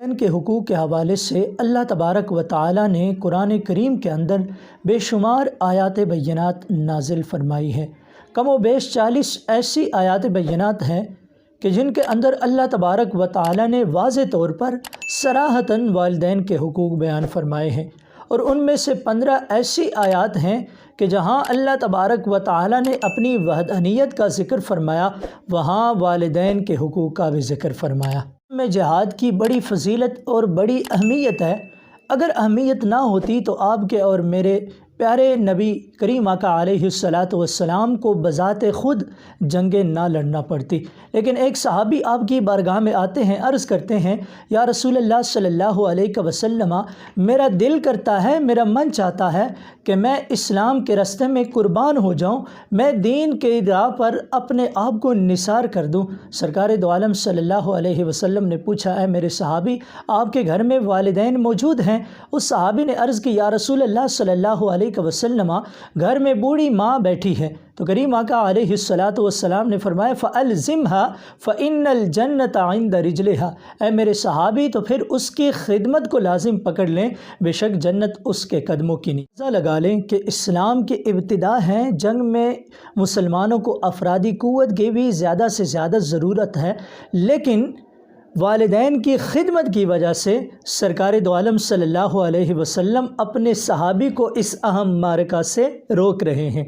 ان کے حقوق کے حوالے سے اللہ تبارک و تعالی نے قرآن کریم کے اندر بے شمار آیات بینات نازل فرمائی ہے۔ کم و بیش 40 ایسی آیات بینات ہیں کہ جن کے اندر اللہ تبارک و تعالی نے واضح طور پر صراحتاً والدین کے حقوق بیان فرمائے ہیں، اور ان میں سے 15 ایسی آیات ہیں کہ جہاں اللہ تبارک و تعالی نے اپنی وحدانیت کا ذکر فرمایا، وہاں والدین کے حقوق کا بھی ذکر فرمایا۔ میں جہاد کی بڑی فضیلت اور بڑی اہمیت ہے۔ اگر اہمیت نہ ہوتی تو آپ کے اور میرے پیارے نبی کریم آقا علیہ السلام کو بذات خود جنگیں نہ لڑنا پڑتی، لیکن ایک صحابی آپ کی بارگاہ میں آتے ہیں، عرض کرتے ہیں یا رسول اللہ صلی اللہ علیہ وسلم، میرا دل کرتا ہے، میرا من چاہتا ہے کہ میں اسلام کے راستے میں قربان ہو جاؤں، میں دین کے راہ پر اپنے آپ کو نثار کر دوں۔ سرکار دو عالم صلی اللہ علیہ وسلم نے پوچھا، ہے میرے صحابی آپ کے گھر میں والدین موجود ہیں؟ اس صحابی نے عرض کی، یا رسول اللہ صلی اللہ علیہ وسلم، گھر میں بوڑھی ماں بیٹھی ہے۔ تو کریم آقا علیہ السلام نے فرمایا، فَأَلْزِمْهَا فَإِنَّ الْجَنَّةَ عِنْدَ رِجْلِهَا، اے میرے صحابی تو پھر اس کی خدمت کو لازم پکڑ لیں، بے شک جنت اس کے قدموں کی نیچے۔ اندازہ لگا لیں کہ اسلام کی ابتدا ہے، جنگ میں مسلمانوں کو افرادی قوت کی بھی زیادہ سے زیادہ ضرورت ہے، لیکن والدین کی خدمت کی وجہ سے سرکار دو عالم صلی اللہ علیہ وسلم اپنے صحابی کو اس اہم معرکہ سے روک رہے ہیں۔